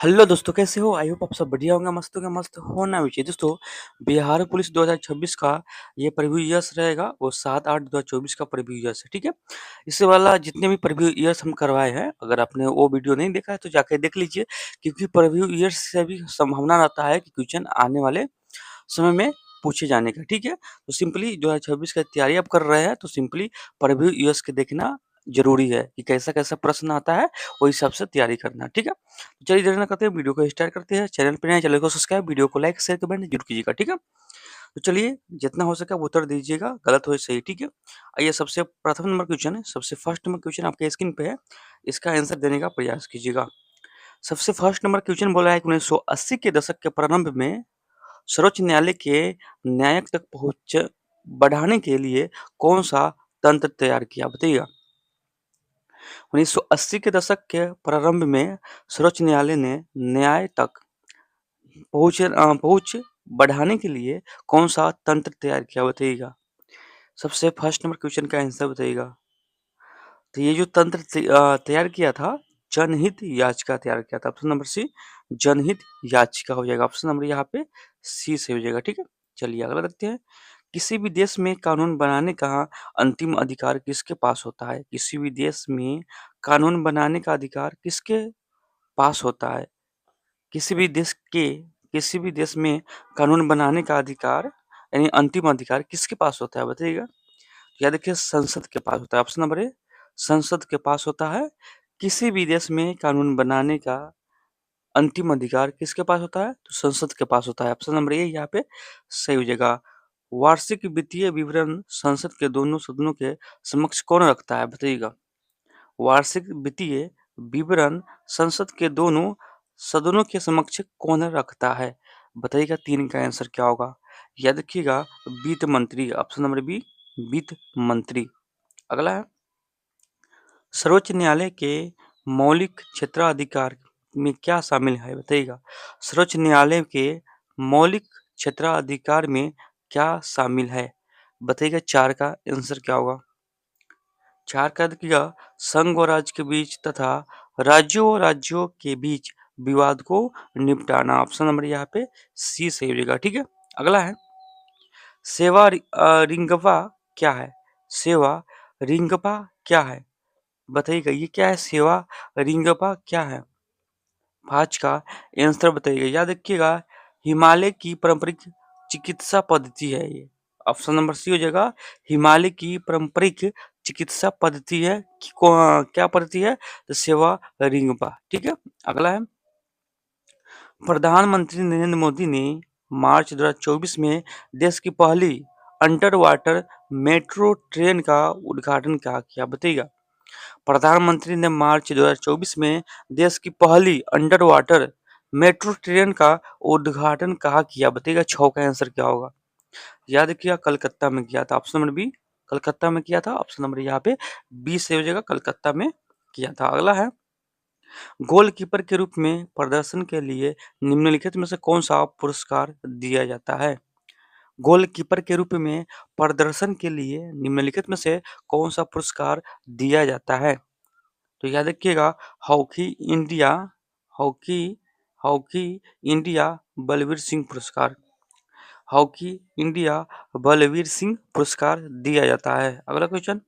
Hello दोस्तों, कैसे हो? आई होप आप सब बढ़िया होंगे, मस्त होना भी चाहिए। दोस्तों, बिहार पुलिस 2026 का ये प्रीव्यू ईयर्स रहेगा, वो 7/8/2024 का प्रीव्यू ईयर्स है, ठीक है? इससे वाला जितने भी प्रीव्यू ईयर्स हम करवाए हैं, अगर आपने वो वीडियो नहीं देखा है तो जाके देख लीजिए, क्योंकि प्रीव्यू ईयर्स से भी संभावना रहता है कि क्वेश्चन आने वाले समय में पूछे जाने का, ठीक है? तो सिंपली 2026 की तैयारी आप कर रहे हैं, तो सिंपली प्रीव्यू ईयर्स के देखना ज़रूरी है कि कैसा-कैसा प्रश्न आता है, वो हिसाब से तैयारी करना, ठीक है? तो चलिए देर ना करते हैं, वीडियो को स्टार्ट करते हैं। चैनल पे नए हैं, चैनल को सब्सक्राइब, वीडियो को लाइक, शेयर, कमेंट जरूर कीजिएगा, ठीक है? तो चलिए, जितना हो सके आप उत्तर दीजिएगा, गलत हो या सही, ठीक है? आइए, सबसे प्रथम नंबर क्वेश्चन है, सबसे फर्स्ट नंबर क्वेश्चन आपके स्क्रीन पे है, इसका आंसर देने का प्रयास कीजिएगा। सबसे फर्स्ट नंबर क्वेश्चन बोला है कि 1980 के दशक के प्रारंभ में सर्वोच्च न्यायालय के न्यायिक तक पहुँच बढ़ाने के लिए कौन-सा तंत्र तैयार किया? बताइएगा। 1980 के दशक के प्रारंभ में सर्वोच्च न्यायालय ने न्याय तक पहुँच बढ़ाने के लिए कौन-सा तंत्र तैयार किया? बताइएगा। सबसे फर्स्ट नंबर क्वेश्चन का आंसर बताइएगा। तो ये जो तंत्र तैयार किया था, जनहित याचिका तैयार किया था। ऑप्शन नंबर सी, जनहित याचिका हो जाएगा। ऑप्शन नंबर यहाँ पे सी सही हो जाएगा, ठीक है? चलिए अगला देखते हैं। किसी भी देश में कानून बनाने का अंतिम अधिकार किसके पास होता है? किसी भी देश में कानून बनाने का अधिकार किसके पास होता है? किसी भी देश में कानून बनाने का अधिकार यानी अंतिम अधिकार किसके पास होता है? बताइएगा। या देखिए, संसद के पास होता है। ऑप्शन नंबर ए, संसद के पास होता है। किसी भी देश में कानून बनाने का अंतिम अधिकार किसके पास होता है? तो संसद के पास होता है। ऑप्शन नंबर ए यहाँ पे सही हो जाएगा। वार्षिक वित्तीय विवरण संसद के दोनों सदनों के समक्ष कौन रखता है? बताइएगा। वार्षिक वित्तीय विवरण संसद के दोनों सदनों के समक्ष कौन रखता है? बताइएगा, 3 का आंसर क्या होगा? याद रखिएगा, वित्त मंत्री। ऑप्शन नंबर बी, वित्त मंत्री। अगला है, सर्वोच्च न्यायालय के मौलिक क्षेत्राधिकार में क्या शामिल है? बताइएगा। सर्वोच्च न्यायालय के मौलिक क्षेत्राधिकार में क्या शामिल है? बताइएगा, 4 का आंसर क्या होगा? 4 का देखिएगा, संघ और राज्य के बीच तथा राज्यों के बीच विवाद को निपटाना। ऑप्शन नंबर यहाँ पे सी सही हो जाएगा, ठीक है? अगला है, रिंगवा क्या है? सेवा रिंगवा क्या है? बताइएगा, ये क्या है? सेवा रिंगवा क्या है? 5 का आंसर बताइएगा। याद रखिएगा, हिमालय की पारंपरिक चिकित्सा पद्धति है ये। ऑप्शन नंबर सी हो जाएगा, हिमालय की पारंपरिक चिकित्सा पद्धति है कि क्या पद्धति है? तो सेवा रिंगवा, ठीक है? अगला है, प्रधानमंत्री नरेंद्र मोदी ने मार्च 2024 में देश की पहली अंडर वाटर मेट्रो ट्रेन का उद्घाटन कहाँ किया? बताइएगा। प्रधानमंत्री ने मार्च 2024 में देश की पहली अंडर वाटर मेट्रो ट्रेन का उद्घाटन कहाँ किया? बताइएगा। 6 का आंसर क्या होगा? याद किया, कलकत्ता में किया था। ऑप्शन नंबर बी, कलकत्ता में किया था। ऑप्शन नंबर यहाँ पे बी से हो जाएगा, कलकत्ता में किया था। अगला है, गोलकीपर के रूप में प्रदर्शन के लिए निम्नलिखित में से कौन सा पुरस्कार दिया जाता है? गोलकीपर के रूप में प्रदर्शन के लिए निम्नलिखित में से कौन सा पुरस्कार दिया जाता है? तो याद रखिएगा, hockey India hockey hockey India Balbir Singh पुरस्कार। हॉकी इंडिया बलवीर सिंह पुरस्कार दिया जाता है। अगला क्वेश्चन,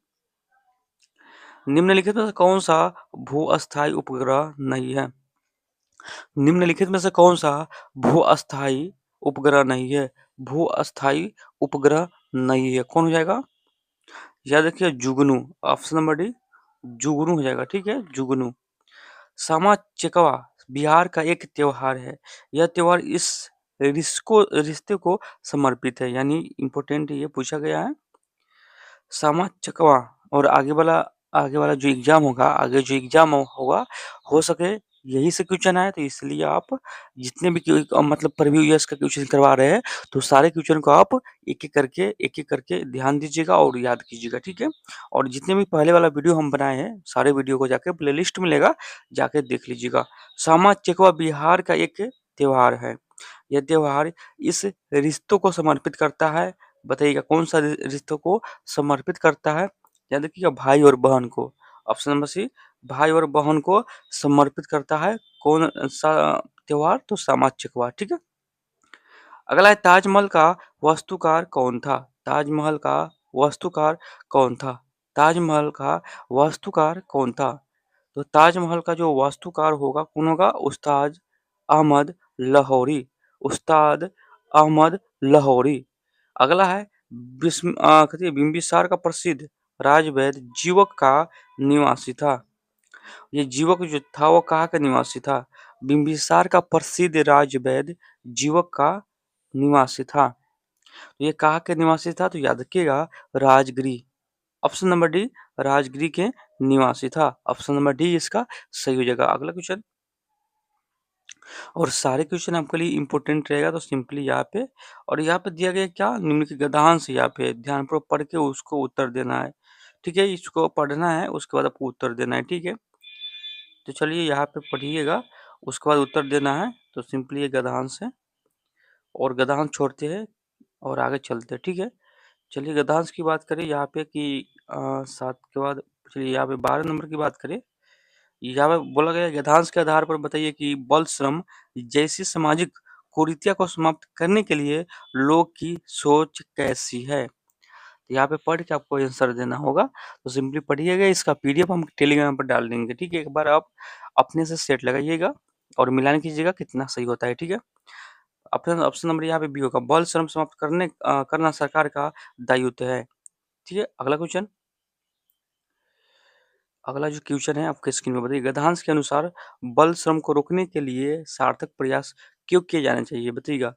निम्नलिखित में से कौन सा भू-अस्थायी उपग्रह नहीं है? निम्नलिखित में से कौन सा भू-अस्थायी उपग्रह नहीं है? भू-अस्थायी उपग्रह नहीं है, कौन हो जाएगा? याद रखिए, जुगनू। ऑप्शन नंबर डी, जुगनू हो जाएगा, ठीक है? जुगनू। सामा चकेवा बिहार का एक त्योहार है। यह त्योहार इस रिश्ते को समर्पित है, यानी इम्पोर्टेंट ये पूछा गया है। सामा चकेवा और आगे वाला जो एग्जाम होगा, हो सके यही से क्वेश्चन आए, तो इसलिए आप जितने भी मतलब प्रीवियस ईयर्स का क्वेश्चन करवा रहे हैं, तो सारे क्वेश्चन को आप एक एक करके ध्यान दीजिएगा और याद कीजिएगा, ठीक है? और जितने भी पहले वाला वीडियो हम बनाए हैं, सारे वीडियो को जाके प्लेलिस्ट मिलेगा, जाके देख लीजिएगा। सामा चकेवा बिहार का एक त्योहार है। यह त्योहार इस रिश्तों को समर्पित करता है। बताइएगा, कौन सा रिश्तों को समर्पित करता है? याद रखिएगा, भाई और बहन को। ऑप्शन नंबर सी, भाई और बहन को समर्पित करता है। कौन सा त्योहार? तो सामा चकेवा, ठीक है। अगला है ताजमहल का वास्तुकार कौन था? ताजमहल का वास्तुकार कौन था? ताजमहल का वास्तुकार कौन था? तो ताजमहल का जो वास्तुकार होगा कौन होगा? उस्ताद अहमद लाहौरी। उस्ताद अहमद लाहौरी। अगला है कहते हैं बिंबिसार का प्रसिद्ध राजवैद्य जीवक का निवासी था। ये जीवक जो था वो कहाँ का निवासी था? बिंबिसार का प्रसिद्ध राजवैद्य जीवक का निवासी था। तो ये कहाँ के निवासी था? तो याद रखिएगा Rajagiri. Option number D Rajagiri के निवासी था। ऑप्शन नंबर डी इसका सही हो जाएगा। अगला क्वेश्चन, और सारे क्वेश्चन आपके लिए इंपॉर्टेंट रहेगा तो सिंपली यहाँ पे, और यहाँ पे दिया गया क्या? निम्नलिखित गद्यांश यहाँ पे ध्यानपूर्वक पढ़ के उसको उत्तर देना है। ठीक है, इसको पढ़ना है उसके बाद आपको उत्तर देना है। ठीक है, तो चलिए यहाँ पे पढ़िएगा, उसके बाद उत्तर देना है। तो सिंपली ये गद्यांश है और गद्यांश छोड़ते हैं और आगे चलते हैं। ठीक है, चलिए गद्यांश की बात करें यहाँ पे कि 7 के बाद, चलिए यहाँ पे 12 नंबर की बात करें। यहाँ पे बोला गया गद्यांश के आधार पर बताइए कि बल श्रम जैसी सामाजिक कुरीतियों को समाप्त करने के लिए लोग की सोच कैसी है? तो यहाँ पे पढ़ के आपको आंसर देना होगा। तो सिंपली पढ़िएगा, इसका पीडीएफ हम टेलीग्राम पर डाल देंगे। ठीक है, एक बार आप अपने से सेट लगाइएगा और मिलान कीजिएगा कितना सही होता है। ठीक है, ऑप्शन ऑप्शन नंबर यहाँ पे बी होगा, बल श्रम समाप्त करना सरकार का दायित्व है। ठीक है, अगला क्वेश्चन, अगला जो क्वेश्चन है आपके स्क्रीन में बताइए, गद्यांश के अनुसार बल श्रम को रोकने के लिए सार्थक प्रयास क्यों किए जाने चाहिए? बताइएगा,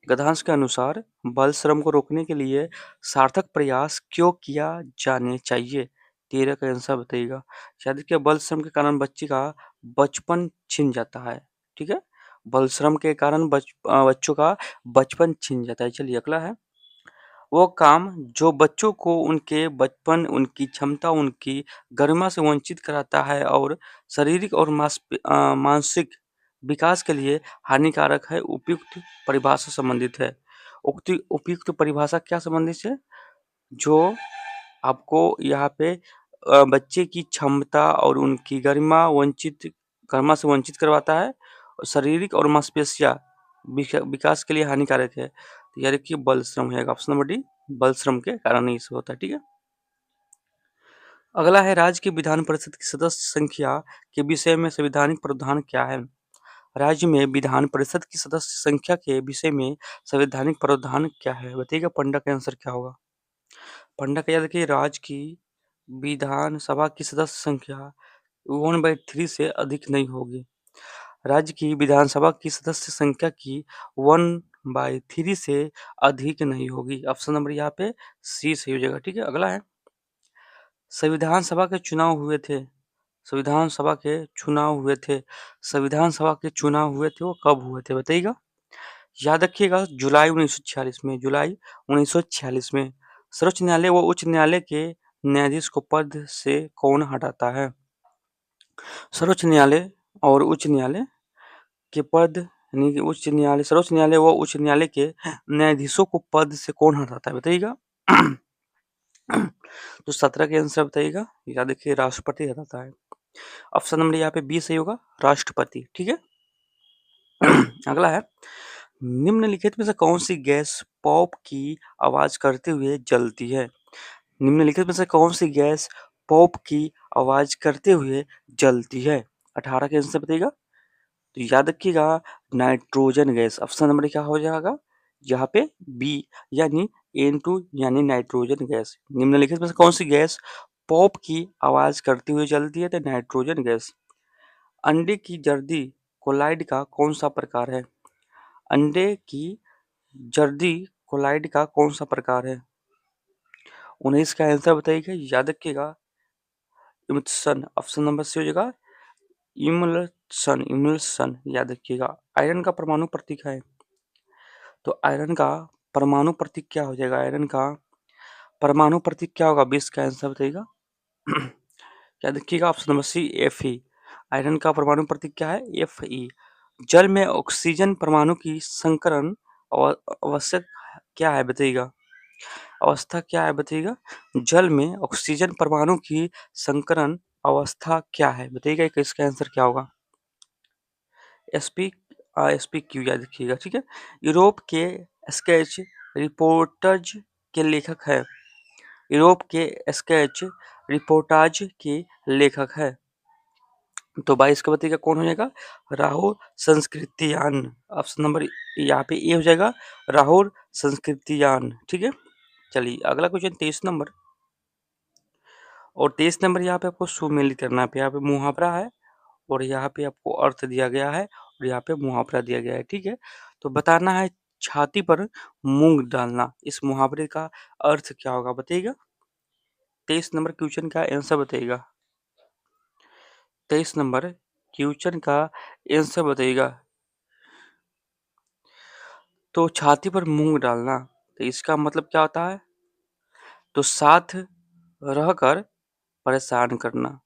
गद्यांश के अनुसार बल श्रम को रोकने के लिए सार्थक प्रयास क्यों किया जाने चाहिए? 13 का आंसर बताइएगा। शादी के बल श्रम के कारण बच्चे का बचपन छिन जाता है। ठीक है, बल श्रम के कारण बच्चों का बचपन छिन जाता है। चलिए अगला है, वो काम जो बच्चों को उनके बचपन, उनकी क्षमता, उनकी गरिमा से वंचित कराता है और शारीरिक और मानसिक विकास के लिए हानिकारक है, उपयुक्त परिभाषा संबंधित है। उपयुक्त परिभाषा क्या संबंधित है? जो आपको यहाँ पे बच्चे की क्षमता और उनकी गरिमा से वंचित करवाता है, और शारीरिक और मांसपेशियां विकास के लिए हानिकारक है। तो याद रखिए बल श्रम है ऑप्शन नंबर डी, बल श्रम के कारण ही होता है। ठीक है, अगला है राज्य की विधान परिषद की सदस्य संख्या के विषय में संवैधानिक प्रावधान क्या है? राज्य में विधान परिषद की सदस्य संख्या के विषय में संवैधानिक प्रावधान क्या है? बताइएगा, पंडा का आंसर क्या होगा? पंडा का याद रखिए, राज्य की विधानसभा की सदस्य संख्या 1/3 से अधिक नहीं होगी। राज्य की विधानसभा की सदस्य संख्या की 1/3 से अधिक नहीं होगी। ऑप्शन नंबर यहाँ पे सी सही हो जाएगा। ठीक है, अगला है, संविधान सभा के चुनाव हुए थे। संविधान सभा के चुनाव हुए थे। संविधान सभा के चुनाव हुए थे, वो कब हुए थे बताइएगा? याद रखिएगा, जुलाई 1946 में। जुलाई 1946 में। सर्वोच्च न्यायालय व उच्च न्यायालय के न्यायाधीश को पद से कौन हटाता है? सर्वोच्च न्यायालय और उच्च न्यायालय के पद, यानी कि उच्च न्यायालय, सर्वोच्च न्यायालय व उच्च न्यायालय के न्यायाधीशों को पद से कौन हटाता है बताइएगा? तो 17 के आंसर बताइएगा। याद रखिए, राष्ट्रपति हटाता है। ऑप्शन नंबर यहाँ पे बी सही होगा, राष्ट्रपति। ठीक है, अगला है, निम्नलिखित में से कौन सी गैस पॉप की आवाज करते हुए जलती है? निम्नलिखित में से कौन सी गैस पॉप की आवाज करते हुए जलती है? 18 के आंसर बताइएगा। तो याद रखिएगा, नाइट्रोजन गैस। ऑप्शन नंबर क्या हो जाएगा यहाँ पे? बी, यानी N2, यानी नाइट्रोजन गैस। निम्नलिखित में से कौन सी गैस पॉप की आवाज करते हुए जलती है? तो नाइट्रोजन गैस। अंडे की जर्दी कोलाइड का कौन सा प्रकार है? अंडे की जर्दी कोलाइड का कौन सा प्रकार है? 19 का आंसर बताइएगा। याद रखिएगा, इमल्सन। ऑप्शन नंबर सी हो जाएगा, इमल्सन। इमल्सन याद रखिएगा। आयरन का परमाणु प्रतीक है, तो आयरन का परमाणु प्रतीक क्या हो जाएगा? आयरन का परमाणु प्रतीक क्या होगा? 20 का आंसर बताइएगा। याद रखिएगा, option number C, Fe। Iron का परमाणु प्रतीक क्या है? Fe। जल में ऑक्सीजन परमाणु की संकरण आवश्यक क्या है बताइएगा? अवस्था क्या है बताइएगा? जल में ऑक्सीजन परमाणु की संकरण अवस्था क्या है? बताइएगा कि इसका आंसर क्या होगा? एसपी क्यू याद रखिएगा, ठीक है। यूरोप के स्केच रिपोर्टर्स के लेखक है। यूरोप के स्केच रिपोर्टाज के लेखक है। तो 22 का बताइएगा कौन हो जाएगा? राहुल संस्कृतियान। ऑप्शन नंबर यहाँ पे ए हो जाएगा, राहुल संस्कृतियान, ठीक है। चलिए अगला क्वेश्चन 23 नंबर। और 23 नंबर यहाँ पे आपको सुमेलित करना है। यहाँ पे मुहावरा है और यहाँ पे आपको अर्थ दिया गया है और यहाँ पे मुहावरा दिया गया है, ठीक है। तो बताना है छाती पर मूंग डालना, इस मुहावरे का अर्थ क्या होगा? बताइएगा। 23 नंबर क्वेश्चन का आंसर बताइएगा। 23 नंबर क्वेश्चन का आंसर बताइएगा। तो छाती पर मूंग डालना, तो इसका मतलब क्या होता है? तो साथ रहकर परेशान करना,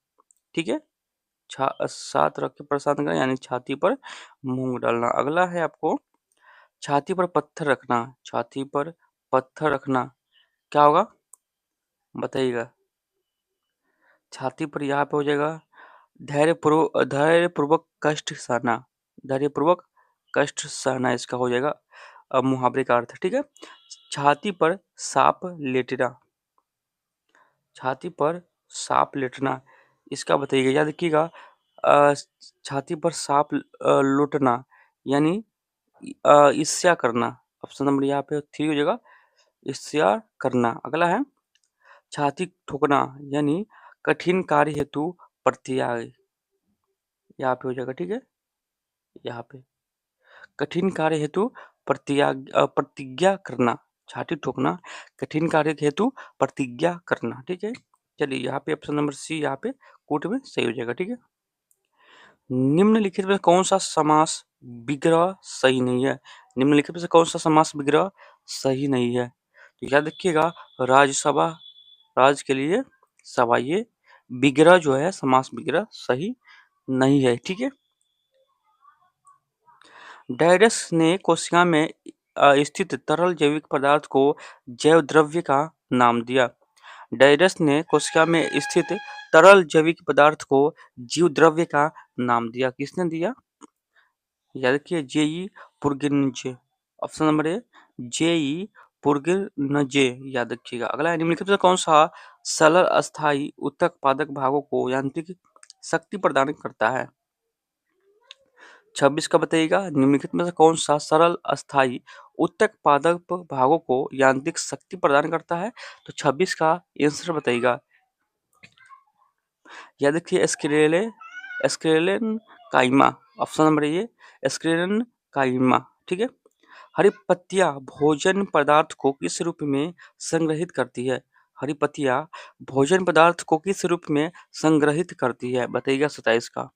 ठीक है। साथ रख के परेशान करना यानी छाती पर मूंग डालना। अगला है आपको छाती पर पत्थर रखना। छाती पर पत्थर रखना क्या होगा? बताइएगा। छाती पर यहाँ पे हो जाएगा धैर्यपूर्वक कष्ट सहना। धैर्यपूर्वक कष्ट सहना इसका हो जाएगा मुहावरे का अर्थ, ठीक है। छाती पर सांप लेटना। छाती पर सांप लेटना इसका बताइएगा। याद रखिएगा अ, छाती पर सांप लौटना यानी ईर्ष्या करना। ऑप्शन नंबर यहाँ पे 3 हो जाएगा, ईर्ष्या करना। अगला है छाती ठोकना यानी कठिन कार्य हेतु प्रत्याग। यहाँ पे हो जाएगा, ठीक है। यहाँ पे कठिन कार्य हेतु प्रतिज्ञा करना। छाती ठोकना कठिन कार्य हेतु प्रतिज्ञा करना, ठीक है। चलिए यहाँ पे ऑप्शन नंबर सी यहाँ पे कोट में सही हो जाएगा, ठीक है। निम्नलिखित में कौन सा समास विग्रह सही नहीं है? निम्नलिखित में से कौन सा समास विग्रह सही नहीं है? तो याद रखिएगा राज्यसभा राज्य के लिए सभा, ये विग्रह जो है समास विग्रह सही नहीं है, ठीक है। डायरस ने कोशिका में स्थित तरल जैविक पदार्थ को जैव द्रव्य का नाम दिया। डायरस ने कोशिका में स्थित तरल जैविक पदार्थ को जीव द्रव्य का नाम दिया। किसने दिया? याद रखिए J E Purkinje. Option number A J E Purkinje याद रखिएगा। अगला है निम्नलिखित में से कौन सा सरल अस्थायी उत्तक पादक भागों को यांत्रिक शक्ति प्रदान करता है? 26 का बताइएगा। निम्नलिखित में से कौन सा सरल अस्थायी उत्तक पादप भागों को यांत्रिक शक्ति प्रदान करता है? तो 26 का आंसर बताइएगा। याद रखिए एस्क्रेलेन काइमा। ऑप्शन नंबर ए एस्क्रेलेन काइमा, ठीक है। हरी पत्तियां भोजन पदार्थ को किस रूप में संग्रहित करती है? हरी पत्तियां भोजन पदार्थ को किस रूप में संग्रहित करती है? बताइएगा 27 का।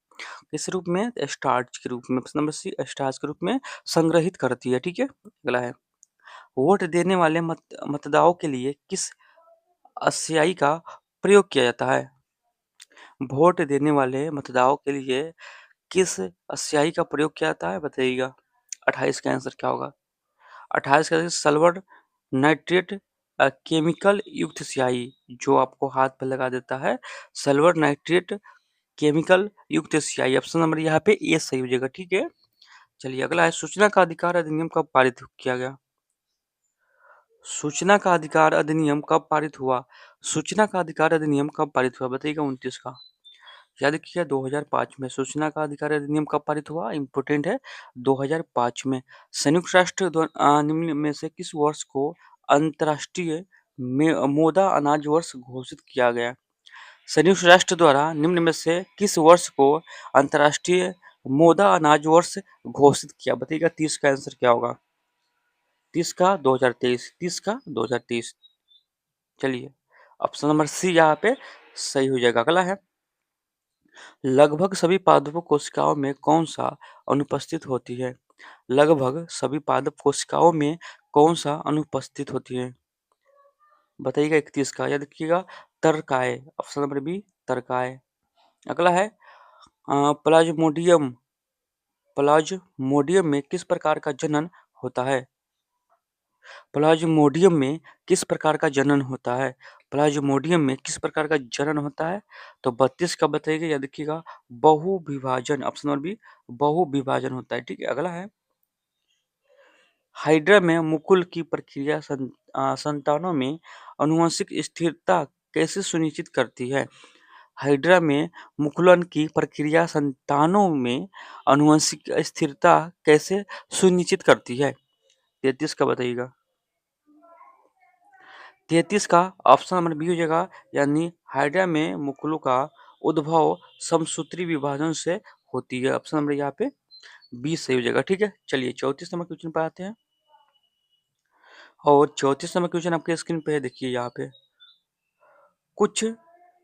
किस रूप में? स्टार्च के रूप में। ऑप्शन नंबर सी स्टार्च के रूप में संग्रहित करती है, ठीक है। अगला है वोट देने वाले मतदाताओं के लिए किस स्याही का प्रयोग किया जाता है? वोट देने वाले मतदाताओं के लिए किस स्याही का प्रयोग किया जाता है? बताइएगा। 28 का आंसर क्या होगा? 28 का सल्फर नाइट्रेट केमिकल युक्त स्याही जो आपको हाथ पर लगा देता है, सल्फर नाइट्रेट केमिकल युक्त स्याही। ऑप्शन नंबर यहाँ पे ए सही हो जाएगा, ठीक है। चलिए अगला है सूचना का अधिकार अधिनियम कब पारित किया गया? सूचना का अधिकार अधिनियम कब पारित हुआ? सूचना का अधिकार अधिनियम कब पारित हुआ? बताइएगा 29 का। याद रखिएगा 2005 में। सूचना का अधिकार अधिनियम कब पारित हुआ? इंपोर्टेंट है 2005 में। संयुक्त राष्ट्र निम्न में से किस वर्ष को अंतर्राष्ट्रीय मोदा अनाज वर्ष घोषित किया गया? संयुक्त राष्ट्र द्वारा निम्न में से किस वर्ष को अंतर्राष्ट्रीय मोदा अनाज वर्ष घोषित किया? बताइएगा 30 का आंसर क्या होगा? 30 का 2023। 30 का 2023। चलिए ऑप्शन नंबर सी यहाँ पे सही हो जाएगा। अगला है लगभग सभी पादप कोशिकाओं में कौन सा अनुपस्थित होती है? लगभग सभी पादप कोशिकाओं में कौन सा अनुपस्थित होती है? बताइएगा 31 का। याद रखिएगा तर्काय। ऑप्शन नंबर बी तर्काय। अगला है प्लाज्मोडियम। प्लाज्मोडियम में किस प्रकार का जनन होता है? प्लाज्मोडियम में किस प्रकार का जनन होता है? प्लाज्मोडियम में किस प्रकार का जनन होता है? तो 32 का बताइएगा, या देखिएगा बहुविभाजन, ऑप्शन नंबर बी बहुविभाजन होता है। ठीक है, अगला है हाइड्रा में मुकुल की प्रक्रिया संतानों में आनुवंशिक स्थिरता कैसे सुनिश्चित करती है? हाइड्रा में मुकुलन की प्रक्रिया संतानों में आनुवंशिक स्थिरता कैसे सुनिश्चित करती है? 33 का बताइएगा। 33 का ऑप्शन नंबर बी हो जाएगा, यानी हाइड्रा में मुकुलों का उद्भव समसूत्री विभाजन से होती है। ऑप्शन नंबर यहाँ पे बी सही हो जाएगा। ठीक है, चलिए 34 नंबर क्वेश्चन पे आते हैं। और 34 नंबर क्वेश्चन आपके स्क्रीन पे है, देखिए यहाँ पे कुछ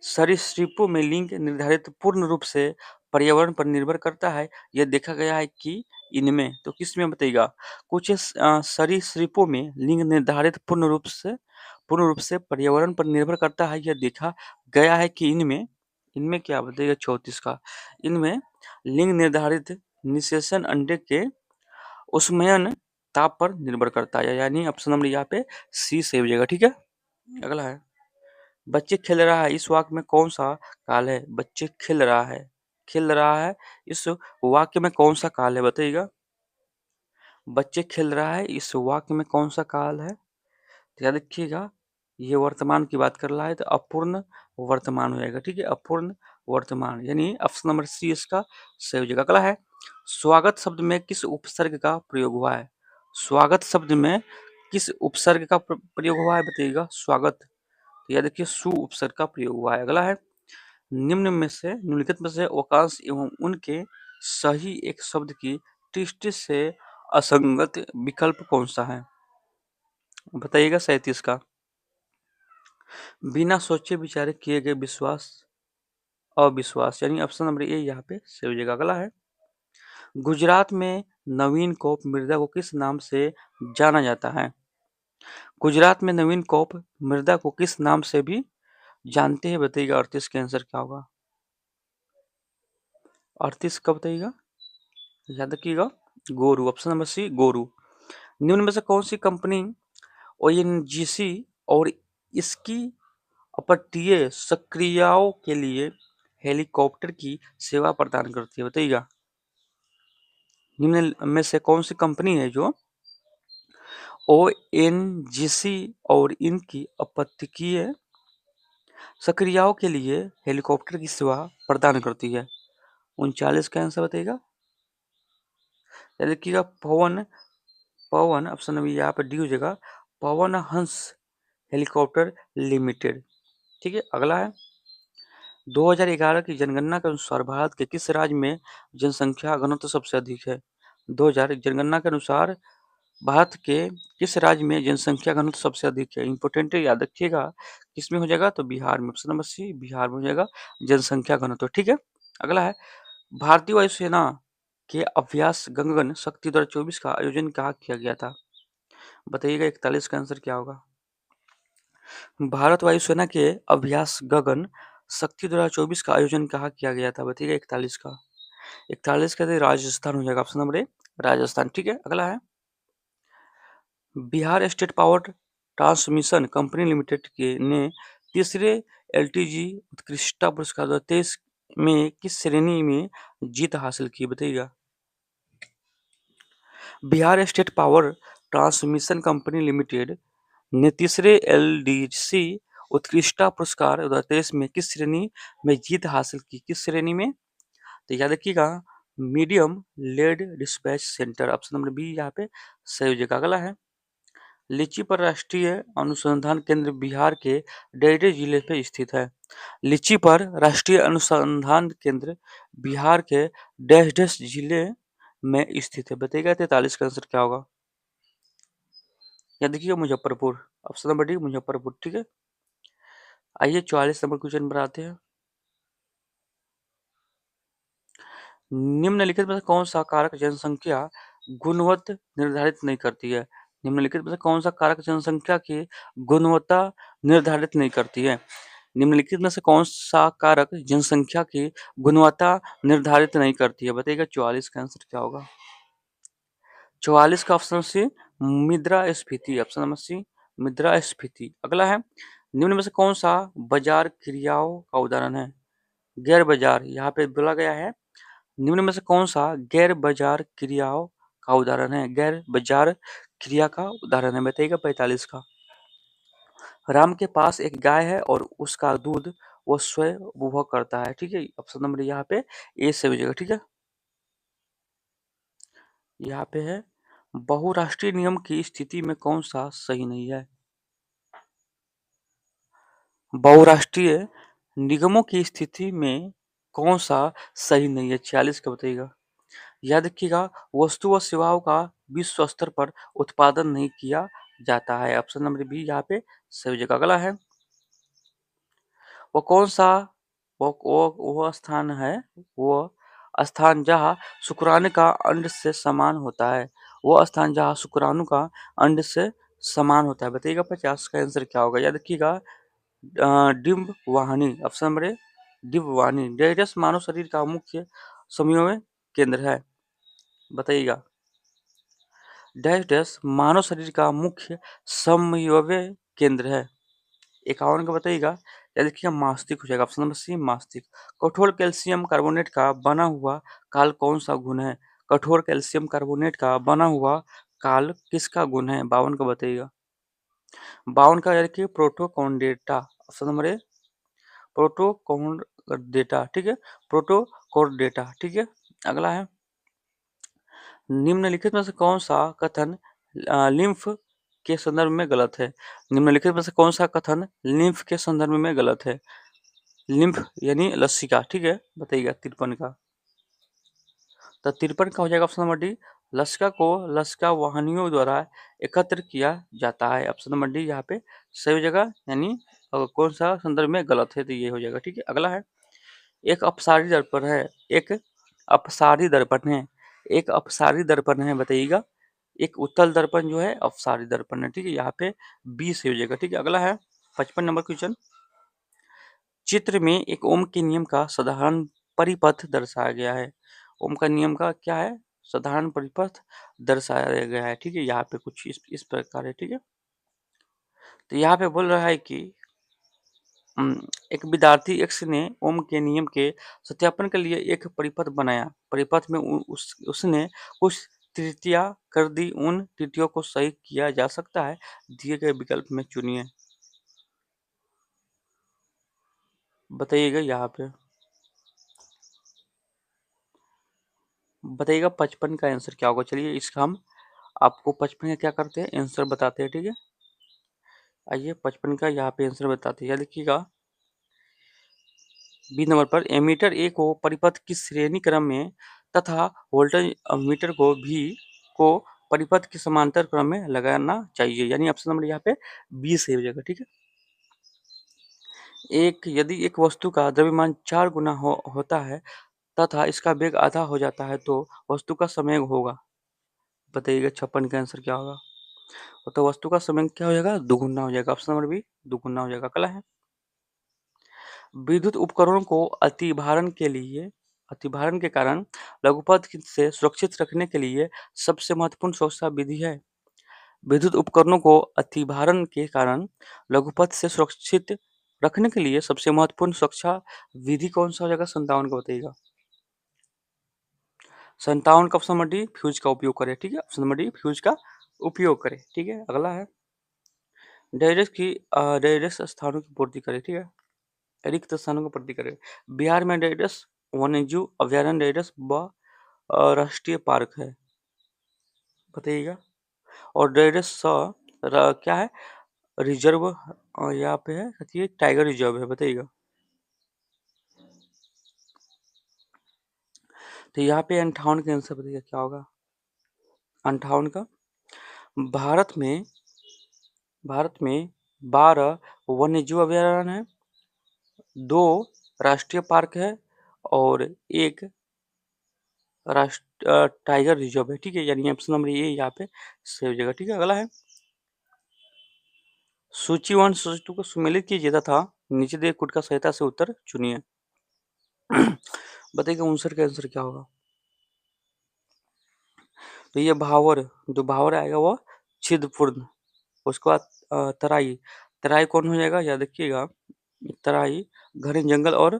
सरीसृपों में लिंग निर्धारित पूर्ण रूप से पर्यावरण पर निर्भर करता है। यह देखा गया है कि इनमें, तो किसमें बताइएगा? कुछ सरीसृपों में लिंग निर्धारित पूर्ण रूप से पर्यावरण पर निर्भर करता है। यह देखा गया है कि इनमें, इनमें क्या बताइएगा? 34 का, इनमें लिंग निर्धारित निषेचन अंडे के उष्मायन ताप पर निर्भर करता है, यानी ऑप्शन नंबर यहाँ पे सी सही हो जाएगा। ठीक है, अगला है बच्चे खेल रहा है, इस वाक्य में कौन सा काल है? बच्चे खेल रहा है, खेल रहा है, इस वाक्य में कौन सा काल है बताइएगा? बच्चे खेल रहा है, इस वाक्य में कौन सा काल है? तो याद रखिएगा, ये वर्तमान की बात कर रहा है, तो अपूर्ण वर्तमान हो जाएगा। ठीक है, अपूर्ण वर्तमान, यानी ऑप्शन नंबर सी इसका सही हो जाएगा। अगला है स्वागत शब्द में किस उपसर्ग का प्रयोग हुआ है? स्वागत शब्द में किस उपसर्ग का प्रयोग हुआ है बताइएगा? स्वागत, तो यह देखिए सु उपसर्ग का प्रयोग हुआ है। अगला है निम्नलिखित में से वाक्यांश एवं उनके सही एक शब्द की दृष्टि से असंगत विकल्प कौन सा है? बताइएगा 37 का। बिना सोचे विचारे किए गए विश्वास अविश्वास, यानी ऑप्शन नंबर ए यहाँ पे सही हो जाएगा। अगला है गुजरात में नवीन कोप मृदा को किस नाम से जाना जाता है? गुजरात में नवीन कोप मृदा को किस नाम से भी जानते हैं बताइएगा? 38 का आंसर क्या होगा? 38 का बताइएगा, याद रखिएगा गोरू, ऑप्शन नंबर सी गोरू। निम्न में से कौन सी कंपनी ओएनजीसी और इसकी अपतटीय सक्रियाओं के लिए हेलीकॉप्टर की सेवा प्रदान करती है बताइएगा? निम्न में से कौन सी कंपनी है जो ओएनजीसी और इनकी अपतटीय सक्रियाओं के लिए हेलीकॉप्टर की सेवा प्रदान करती है? 39 का आंसर बताइएगा, देखिएगा पवन पवन, ऑप्शन नंबर यहाँ पे डी हो जाएगा, पवन हंस हेलीकॉप्टर लिमिटेड। ठीक है, अगला है 2011 की जनगणना के अनुसार भारत के किस राज्य में जनसंख्या घनत्व सबसे अधिक है? 2000 जनगणना के अनुसार भारत के किस राज्य में जनसंख्या घनत्व सबसे अधिक है? इंपोर्टेंट है, याद रखिएगा। किसमें हो जाएगा? तो बिहार में, ऑप्शन नंबर सी बिहार में हो जाएगा जनसंख्या घनत्व। ठीक है, अगला है भारतीय वायुसेना के अभ्यास गगन शक्ति 2024 का आयोजन कहाँ किया गया था? बताइएगा 41 का आंसर क्या होगा? भारत वायुसेना के अभ्यास गगन शक्ति 2024 का आयोजन कहाँ किया गया था? बताइएगा 41 का। 41 का राजस्थान हो जाएगा, ऑप्शन नंबर ए राजस्थान। ठीक है, अगला है Bihar state power transmission company limited के ने तीसरे एलटीजी उत्कृष्टता पुरस्कार 2023 में किस श्रेणी में जीत हासिल की? बताइएगा। Bihar state power transmission company limited ने तीसरे एलडीसी उत्कृष्टता पुरस्कार 2023 में किस श्रेणी में जीत हासिल की? किस श्रेणी में? तो याद रखिएगा medium lead dispatch centre, option number B यहाँ पे सही हो जाएगा। अगला है लीची पर राष्ट्रीय अनुसंधान केंद्र बिहार के डेहरी जिले पे स्थित है। लीची पर राष्ट्रीय अनुसंधान केंद्र बिहार के डेहरी जिले में स्थित है। बताइएगा 43 का आंसर क्या होगा? या देखिएगा Muzaffarpur, option number D Muzaffarpur. ठीक है, आइए 44 नंबर क्वेश्चन पर आते हैं। निम्नलिखित में से कौन सा कारक जनसंख्या गुणवत्ता निर्धारित नहीं करती है? निम्नलिखित में से कौन सा कारक जनसंख्या की गुणवत्ता निर्धारित नहीं करती है? निम्नलिखित में से कौन सा कारक जनसंख्या की गुणवत्ता निर्धारित नहीं करती है? बताइएगा 44 का आंसर क्या होगा? 44 का ऑप्शन सी मुद्रास्फीति, ऑप्शन नंबर सी मुद्रास्फीति। अगला है निम्न में से कौन सा बाजार क्रियाओं का उदाहरण है? गैर बाजार, यहाँ पे बोला गया है निम्न में से कौन सा गैर बाजार क्रियाओं का उदाहरण है? गैर बाजार क्रिया का उदाहरण है, बताइएगा 45 का। राम के पास एक गाय है और उसका दूध वो स्वयं उपभोग करता है, ठीक है। ऑप्शन नंबर यहाँ पे ए से हो जाएगा, ठीक है। यहाँ पे है बहुराष्ट्रीय नियम की स्थिति में कौन सा सही नहीं है? बहुराष्ट्रीय निगमों की स्थिति में कौन सा सही नहीं है? 46 का बताइएगा। याद रखिएगा वस्तु व सेवाओं का विश्व स्तर पर उत्पादन नहीं किया जाता है, ऑप्शन नंबर बी यहाँ पे सही जगह। अगला है वो कौन सा वो स्थान है, वो स्थान जहाँ शुक्राणु का अंड से समान होता है, वो स्थान जहाँ शुक्राणु का अंड से समान होता है, बताइएगा 50 का आंसर क्या होगा? याद रखिएगा डिम्ब वाहिनी, ऑप्शन नंबर ए डिम्ब वाहिनी। डाइजेस्ट मानव शरीर का मुख्य समन्वय केंद्र है, बताइएगा। डैश मानव शरीर का मुख्य समन्वय केंद्र है। 51 का बताइएगा। या देखिए मास्तिक हो जाएगा, ऑप्शन नंबर सी मास्तिक। कठोर कैल्शियम कार्बोनेट का बना हुआ काल कौन सा गुण है? कठोर कैल्शियम कार्बोनेट का बना हुआ काल किसका गुण है? 52 का बताइएगा। 52 का याद रखिए प्रोटोकॉन्डेटा, ऑप्शन नंबर ए प्रोटोकॉन्डेटा, ठीक है, प्रोटोकॉन्डेटा, ठीक है। अगला है निम्नलिखित में से कौन सा कथन लिम्फ के संदर्भ में गलत है? निम्नलिखित में से कौन सा कथन लिम्फ के संदर्भ में गलत है? लिम्फ यानी लसिका, ठीक है, बताइएगा 53 का। तो 53 का हो जाएगा ऑप्शन नंबर डी। लसिका को लसिका वाहिनियों द्वारा एकत्र किया जाता है, ऑप्शन नंबर डी यहाँ पे सही हो जाएगा। यानी कौन सा संदर्भ में गलत है, तो ये हो जाएगा, ठीक है। अगला है एक अपसारी दर्पण है, एक अपसारी दर्पण है, एक अपसारी दर्पण है, बताइएगा। एक उत्तल दर्पण जो है अपसारी दर्पण है, ठीक है, यहाँ पे 20 हो जाएगा, ठीक है। अगला है 55 नंबर क्वेश्चन। चित्र में एक ओम के नियम का साधारण परिपथ दर्शाया गया है। ओम का नियम का क्या है? साधारण परिपथ दर्शाया गया है, ठीक है। यहाँ पे कुछ इस प्रकार है, ठीक है। तो यहाँ पे बोल रहा है कि एक विद्यार्थी एक्स ने ओम के नियम के सत्यापन के लिए एक परिपथ बनाया। परिपथ में उसने कुछ त्रुटियां कर दी। उन त्रुटियों को सही किया जा सकता है, दिए गए विकल्प में चुनिए, बताइएगा। यहाँ पे बताइएगा 55 का आंसर क्या होगा। चलिए इसका हम आपको 55 का क्या करते हैं आंसर बताते हैं, ठीक है। आइए 55 का यहाँ पे आंसर बताते हैं, देखिएगा। बी नंबर पर एमीटर ए को परिपथ की श्रेणी क्रम में तथा वोल्टेज मीटर को परिपथ के समांतर क्रम में लगाना चाहिए, यानी ऑप्शन नंबर यहाँ पे बी सही हो जाएगा, ठीक है। यदि एक वस्तु का द्रव्यमान 4 गुना होता है तथा इसका वेग आधा हो जाता है तो वस्तु का संवेग होगा, बताइएगा 56 का आंसर क्या होगा। तो वस्तु का संवेग क्या हो जाएगा? दुगुना हो जाएगा, ऑप्शन नंबर बी दुगुना हो जाएगा। अगला है विद्युत उपकरणों को अतिभारण के कारण लघुपथ से सुरक्षित रखने के लिए सबसे महत्वपूर्ण सुरक्षा विधि है। विद्युत उपकरणों को अतिभारण के कारण लघुपथ से सुरक्षित रखने के लिए सबसे महत्वपूर्ण सुरक्षा विधि कौन सा हो जाएगा? 57 का बताइएगा। 57 का ऑप्शन नंबर डी फ्यूज का उपयोग करें, ठीक है। ऑप्शन नंबर डी फ्यूज का उपयोग करें, ठीक है। अगला है डायरेक्ट स्थानों की पूर्ति करें, ठीक है। रिक्त स्थानों को पूर्ति करें। बिहार में डायरेक्ट वन्यजीव अभ्यारण्य डायरेक्ट व राष्ट्रीय पार्क है, बताइएगा। और डायरेक्ट क्या है? रिजर्व यहाँ पे है, ये टाइगर रिजर्व है, बताइएगा। तो यहाँ पे 58 का आंसर बताइएगा क्या होगा? 58 का भारत में 12 वन्यजीव अभ्यारण्य है, 2 राष्ट्रीय पार्क है और एक टाइगर रिजर्व है, ठीक है। यानी ऑप्शन नंबर ए यहाँ पे सही हो जाएगा, ठीक है। अगला है सूची 1 सूची 2 को सुमेलित कीजिए तथा नीचे दिए कुट का सहायता से उत्तर चुनिए। बताइएगा 59 का आंसर क्या होगा? तो ये भावर, जो भावर आएगा वो छिदपूर्ण। उसके बाद तराई, तराई कौन हो जाएगा, याद रखिएगा। तराई घने जंगल और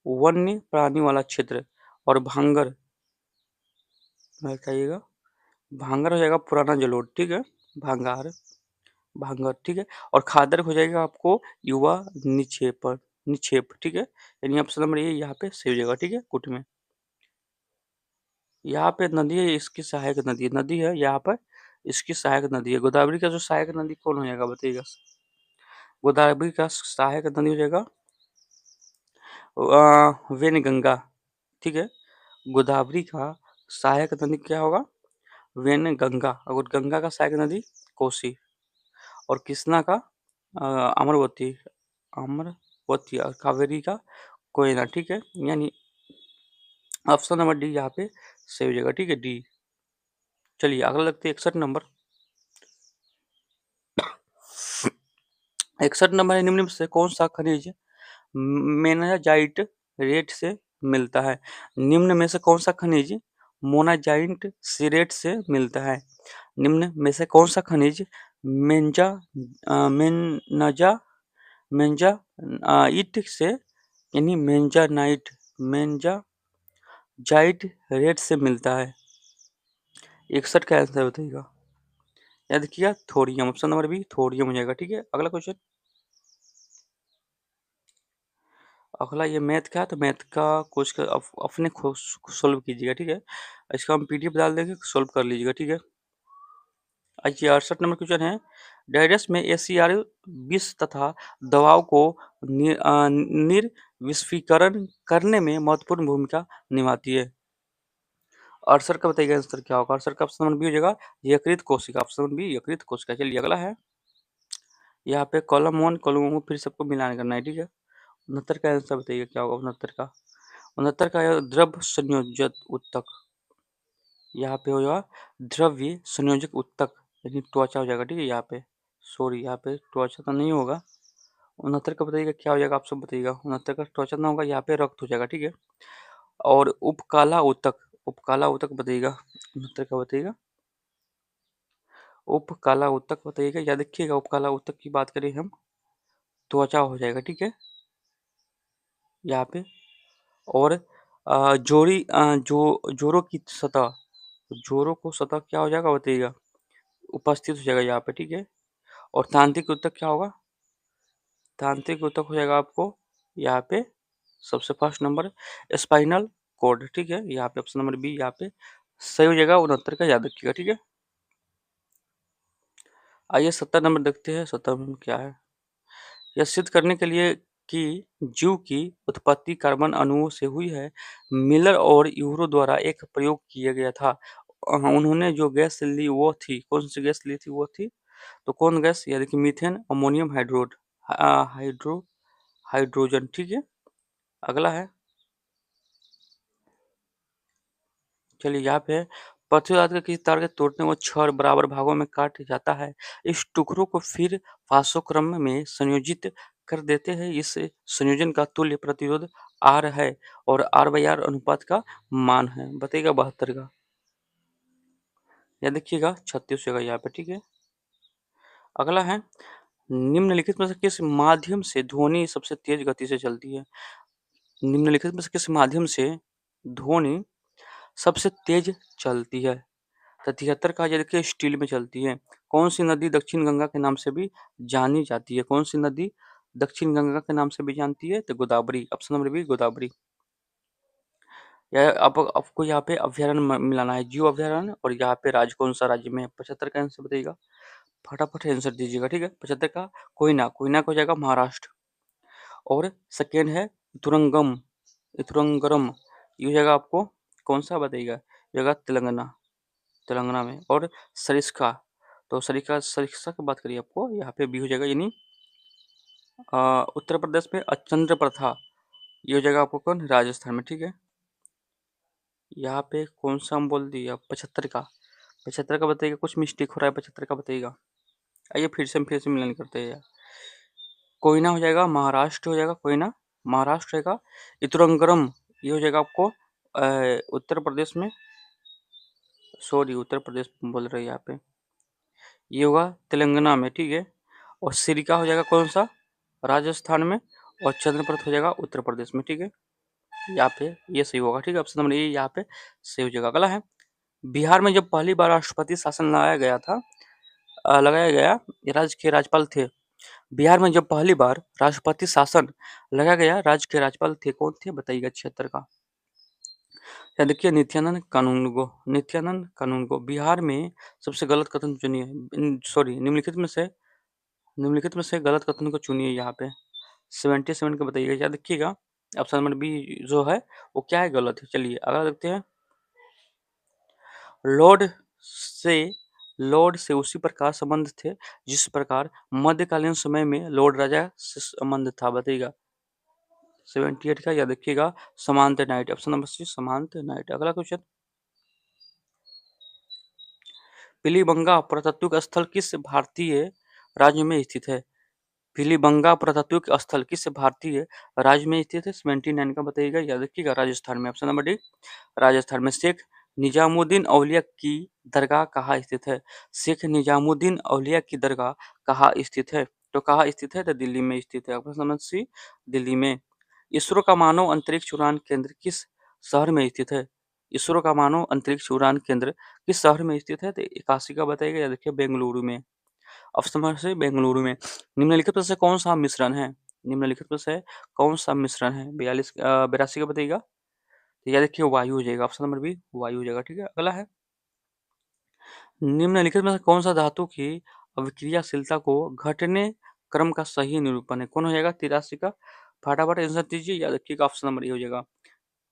वन्य प्राणी वाला क्षेत्र। और भांगर बताइएगा, भांगर हो जाएगा पुराना जलोढ़, ठीक है, भांगार, भांगर, ठीक है। और खादर हो जाएगा आपको युवा निक्षेप, निक्षेप, ठीक है। यानी ऑप्शन नंबर ए यहाँ पे सही हो जाएगा, ठीक है, कुट में। यहाँ पे नदी है, इसकी सहायक नदी है, नदी है यहाँ पर, इसकी सहायक नदी है। गोदावरी का जो सहायक नदी कौन हो जाएगा बताइएगा। गोदावरी का सहायक नदी हो जाएगा वेनगंगा, ठीक है। गोदावरी का सहायक नदी क्या होगा, वेनगंगा। और गंगा का सहायक नदी कोसी। और कृष्णा का अमरवती, अमरवती। और कावेरी का कोयना, ठीक है। यानी ऑप्शन नंबर डी यहाँ पे सही हो जाएगा, ठीक है, डी। चलिए अगला लगते हैं 61 नंबर। 61 नंबर है, निम्न में से कौन सा खनिज मोनाजाइट रेत से मिलता है। निम्न में से कौन सा खनिज मोनाजाइट सीरेट से मिलता है। निम्न में से कौन सा खनिज मेंजा मेनजा मेंजाइट से यानी मेंजानाइट मेंजाजाइट रेत से मिलता है। 61 का आंसर बताइएगा। याद किया thorium, option number B thorium हो जाएगा, ठीक है। अगला क्वेश्चन, अगला ये मैथ का है, तो मैथ का कुछ अपने खुद सोल्व कीजिएगा, ठीक है। इसका हम पीडीएफ डाल देंगे, सोल्व कर लीजिएगा, ठीक है। आइए 68 नंबर क्वेश्चन है, डायरस में एसीआर विष तथा दवाओं को निर्विस्फीकरण करने में महत्वपूर्ण भूमिका निभाती है। 68 का बताइएगा आंसर क्या होगा। 68 का ऑप्शन नंबर बी हो जाएगा यकृत कोशिका, ऑप्शन नंबर बी यकृत कोशिका। चलिए अगला है, यहाँ पे कॉलम 1 कॉलम 1 को फिर सबको मिलान करना है, ठीक है। 69 का आंसर बताइए क्या होगा। 69 का, 69 का द्रव संयोजक उत्तक, यहाँ पे होगा द्रव्य संयोजक उत्तक, यानी त्वचा हो जाएगा, ठीक है। यहाँ पे सॉरी, यहाँ पे त्वचा तो नहीं होगा। 69 का बताइएगा क्या हो जाएगा, आप सब बताइएगा। 69 का त्वचा ना होगा, यहाँ पे रक्त हो जाएगा, ठीक है। और उपकाला उत्तक, उपकाला उत्तक बताइएगा। 69 का बताइएगा उपकाला उत्तक बताइएगा। याद रखिएगा उपकाला उत्तक की बात करें हम, त्वचा हो जाएगा, ठीक है, यहाँ पे। और जोरों की सतह, जोरों को सतह क्या हो जाएगा बताइएगा, उपस्थित हो जाएगा यहाँ पे, ठीक है। और तांत्रिक ऊतक क्या होगा, तांत्रिक ऊतक हो जाएगा आपको यहाँ पे सबसे फर्स्ट नंबर स्पाइनल कॉर्ड, ठीक है। यहाँ पे ऑप्शन नंबर बी यहाँ पे सही हो जाएगा। 69 का याद रखिएगा, ठीक है। आइए 70 नंबर देखते हैं, 70 नंबर क्या है। यह सिद्ध करने के लिए कि जीव की उत्पत्ति कार्बन अणुओं से हुई है, मिलर और यूरो द्वारा एक प्रयोग किया गया था। उन्होंने जो गैस ली वो थी, कौन सी गैस ली थी, वो थी, तो कौन गैस, यानी कि मीथेन अमोनियम हाइड्रोजन, ठीक है। अगला है, चलिए यहाँ पे पृथ्वी तार के किसी तार के टूटने को 6 बराबर भागों में काट जाता है। इस टुकड़ों को फिर पार्श्वक्रम में संयोजित कर देते हैं। इस संयोजन का तुल्य प्रतिरोध आर है और आर बाई आर अनुपात का मान है, बताइएगा 72 का। या देखिएगा 36 होगा यहाँ पे, ठीक है। अगला है, निम्नलिखित में से किस माध्यम से ध्वनि सबसे तेज गति से चलती है। निम्नलिखित में से किस माध्यम से ध्वनि सबसे तेज चलती है। तो 73 का, ये देखिए स्टील में चलती है। कौन सी नदी दक्षिण गंगा के नाम से भी जानी जाती है, कौन सी नदी दक्षिण गंगा के नाम से भी जानती है, तो Godavari, option number B Godavari. यह आपको यहाँ पे अभ्यारण्य मिलाना है, जीव अभ्यारण्य और यहाँ पे राज्य कौन सा राज्य में है। 75 का आंसर बताइएगा, फटाफट आंसर दीजिएगा, ठीक है। 75 का कोयना, कोयना को जाएगा महाराष्ट्र। और सेकेंड है तुरंगम, तुरंगरम, ये हो जाएगा आपको कौन सा बताइएगा, जगह तेलंगाना, तेलंगाना में। और सरिस्का, तो सरिस्का, सरिस्का की बात करिए आपको यहाँ पे भी हो जाएगा, यानी उत्तर प्रदेश में अचंद्र प्रथा, ये हो जाएगा आपको कौन, राजस्थान में, ठीक है। यहाँ पे कौन सा हम बोल दिए 75 का, 75 का बताइएगा, कुछ मिस्टेक हो रहा है 75 का बताइएगा। आइए फिर से मिलान करते हैं यार। कोयना हो जाएगा महाराष्ट्र, हो जाएगा कोयना महाराष्ट्र रहेगा। इतुरंगरम ये हो जाएगा आपको उत्तर प्रदेश में, सॉरी उत्तर प्रदेश बोल रहे हैं यहाँ पे, ये होगा तेलंगाना में, ठीक है। और सिरका हो जाएगा कौन सा, राजस्थान में, और चंद्रप्रत हो जाएगा उत्तर प्रदेश में, ठीक है। यहाँ पे ये सही होगा, ठीक है। ऑप्शन नंबर ए यहाँ पे सही हो जाएगा। अगला है, बिहार में जब पहली बार राष्ट्रपति शासन लगाया गया था, लगाया गया, ये राज्य के राज्यपाल थे। बिहार में जब पहली बार राष्ट्रपति शासन लगाया गया, राज्य के राज्यपाल थे, कौन थे बताइएगा 76 का। या देखिए नित्यानंद कानूनगो, नित्यानंद कानूनगो। बिहार में सबसे गलत कथन चुनिए, सॉरी निम्नलिखित में से गलत कथन को चुनिए। यहाँ पे 77 का बताइएगा, क्या देखिएगा। ऑप्शन नंबर बी जो है वो क्या है, गलत है। चलिए अगला देखते हैं। लॉर्ड से लॉर्ड से उसी प्रकार संबंध थे जिस प्रकार मध्यकालीन समय में लॉर्ड राजा से संबंध था, बताइएगा 78 का। या देखिएगा समांत नाइट, ऑप्शन नंबर सी समांत नाइट। अगला क्वेश्चन, पिलीबंगा पुरातात्विक स्थल किस भारतीय राज्य में स्थित है। पिलीबंगा पुरातात्विक स्थल किस भारतीय राज्य में स्थित है, 79 का बताइएगा। या देखिएगा राजस्थान में, ऑप्शन नंबर डी राजस्थान में। शेख निजामुद्दीन औलिया की दरगाह कहाँ स्थित है। शेख निजामुद्दीन औलिया की दरगाह कहाँ स्थित है, तो कहाँ स्थित है, तो दिल्ली में स्थित है, ऑप्शन नंबर सी दिल्ली में। इसरो का मानव अंतरिक्ष उड़ान केंद्र किस शहर में स्थित है। इसरो का मानव अंतरिक्ष उड़ान केंद्र किस शहर में स्थित है, तो 81 का बताइएगा। या देखिए बेंगलुरु में, ऑप्शन नंबर से बेंगलुरु में। निम्नलिखित में से कौन सा मिश्रण है, निम्नलिखित में से कौन सा मिश्रण है, 82 का बताइएगा। तो यह देखिए वायु हो जाएगा, ऑप्शन नंबर बी वायु हो जाएगा, ठीक है। अगला है, निम्नलिखित में से कौन सा धातु की अभिक्रियाशीलता को घटने क्रम का सही निरूपण है, कौन हो जाएगा 83 का। फटाफट आंसर दीजिए। या देखिएगा ऑप्शन नंबर ए हो जाएगा।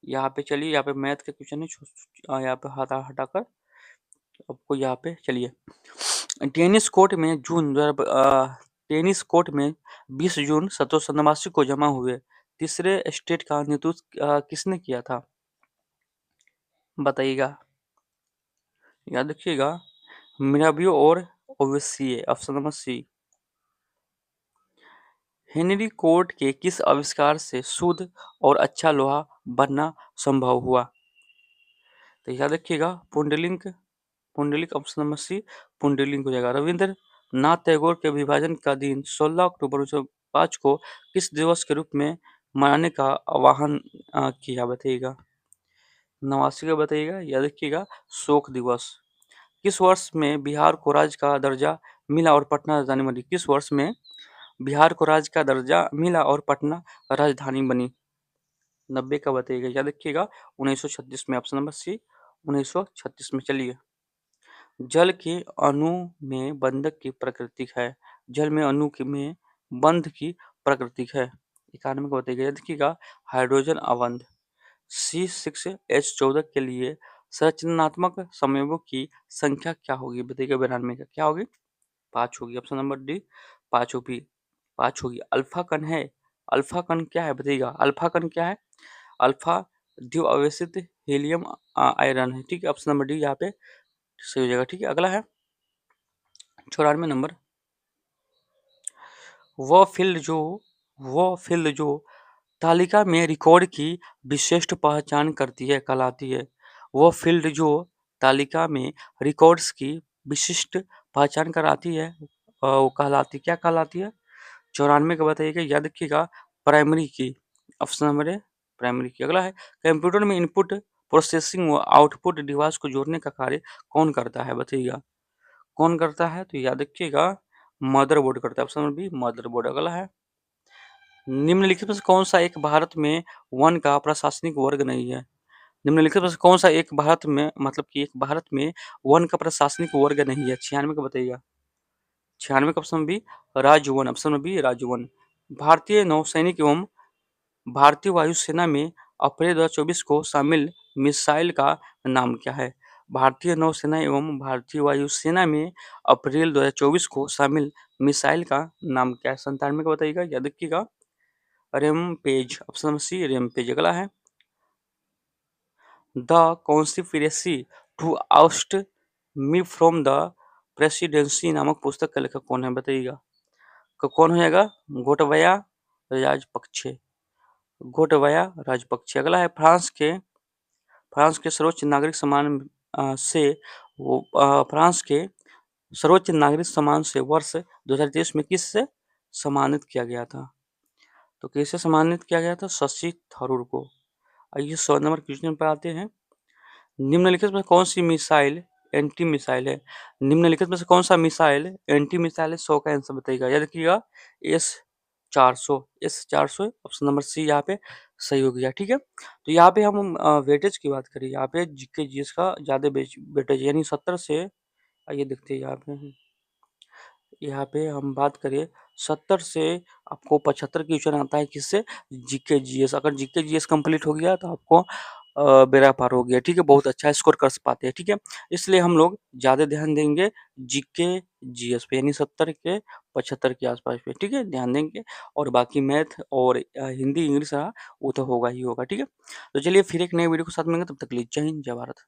यहाँ पे चलिए, यहाँ पे मैथ के क्वेश्चन है, यहाँ पे हटाकर आपको यहाँ पे चलिए। टेनिस कोर्ट में टेनिस कोर्ट में 20 जून 1789 को जमा हुए तीसरे स्टेट का नेतृत्व किसने किया था, बताइएगा। याद रखिएगा, मिराबियो और ओवेसिए, option number C. Henry Cort के किस आविष्कार से शुद्ध और अच्छा लोहा बनना संभव हुआ, तो याद रखिएगा Pundalik, option number C Pundalik हो जाएगा। रविंद्रनाथ टैगोर के विभाजन का दिन 16 अक्टूबर 1905 को किस दिवस के रूप में मनाने का आह्वान किया, बताइएगा 89 का बताइएगा। याद रखिएगा शोक दिवस। किस वर्ष में बिहार को राज्य का दर्जा मिला और पटना राजधानी बनी, किस वर्ष में बिहार को राज्य का दर्जा मिला और पटना राजधानी बनी, 90 का बताइएगा। याद रखिएगा 1936 में, ऑप्शन नंबर सी 1936 में। चलिए, जल के अणु में बंधक की प्रकृति है, जल में अणु में बंध की प्रकृति है, 91 को बताइएगा। याद रखिएगा हाइड्रोजन अबंध। C6H14 के लिए संरचनात्मक संयोगों की संख्या क्या होगी, बताइएगा 92 का, क्या होगी 5 होगी, ऑप्शन नंबर डी 5 होगी, 5 होगी। अल्फा कण है, अल्फा कण क्या है बताइएगा, अल्फा कण क्या है, अल्फा द्विआवेशित हीलियम आयरन है, ठीक है। ऑप्शन नंबर डी यहाँ पे सही हो जाएगा, ठीक है। अगला है 94 नंबर, वह फील्ड जो तालिका में रिकॉर्ड की विशिष्ट पहचान करती है कहलाती है, वो फील्ड जो तालिका में रिकॉर्ड्स की विशिष्ट पहचान कराती है वो कहलाती, क्या कहलाती है, 94 का बताइएगा। याद रखिएगा प्राइमरी की, ऑप्शन नंबर है प्राइमरी की। अगला है, कंप्यूटर में इनपुट प्रोसेसिंग व आउटपुट डिवाइस को जोड़ने का कार्य कौन करता है, बताइएगा कौन करता है, तो याद रखिएगा मदरबोर्ड करता है, ऑप्शन नंबर बी मदरबोर्ड। अगला है, निम्नलिखित में से कौन सा एक भारत में वन का प्रशासनिक वर्ग नहीं है, निम्नलिखित में से कौन सा एक भारत में, मतलब कि एक भारत में वन का प्रशासनिक वर्ग नहीं है, 96 का बताइएगा, 96 का ऑप्शन बी राज्य वन, ऑप्शन बी राज्य वन। भारतीय नौसैनिक एवं भारतीय वायुसेना में अप्रैल 2024 को शामिल मिसाइल का नाम क्या है, भारतीय नौसेना एवं भारतीय वायुसेना में अप्रैल 2024 को शामिल मिसाइल का नाम क्या है, 97 का बताइएगा। याद रखिएगा रेमपेज, ऑप्शन सी रेमपेज। अगला है, the conspiracy to oust me from the presidency नामक पुस्तक का लेखक कौन है, बताइएगा कौन हो जाएगा, गोटबया राजपक्षे, गोटबया राजपक्षे। अगला है, फ्रांस के सर्वोच्च नागरिक सम्मान से वो फ्रांस के सर्वोच्च नागरिक सम्मान से वर्ष 2023 में किससे सम्मानित किया गया था? तो किससे सम्मानित किया गया था? शशि थरूर को। आइए 100 नंबर क्वेश्चन पर आते हैं। निम्नलिखित में कौन सी मिसाइल एंटी मिसाइल है? निम्नलिखित में से कौन सा मिसाइल एंटी मिसाइल है? 100 का आंसर बताइएगा। याद रखिएगा एस 400 ऑप्शन नंबर सी यहाँ पे सही हो गया। ठीक है, तो यहाँ पे हम वेटेज की बात करें, यहाँ पे जीके जीएस का ज्यादा वेटेज यानी 70 से, आइए देखते हैं यहाँ पे हम बात करें 70 से आपको 75 क्वेश्चन आता है किससे? GK GS. अगर जीके जीएस कंप्लीट हो गया तो आपको बेड़ा पार हो गया। ठीक है, बहुत अच्छा स्कोर कर पाते हैं। ठीक है, इसलिए हम लोग ज्यादा ध्यान देंगे जीके जीएस पे, यानी 70 के 75 के आसपास पे। ठीक है, ध्यान देंगे, और बाकी मैथ और हिंदी इंग्लिश वो तो होगा ही होगा। ठीक है, तो चलिए फिर एक नए वीडियो के साथ मिलेंगे, तब तक के लिए जय हिंद जय भारत।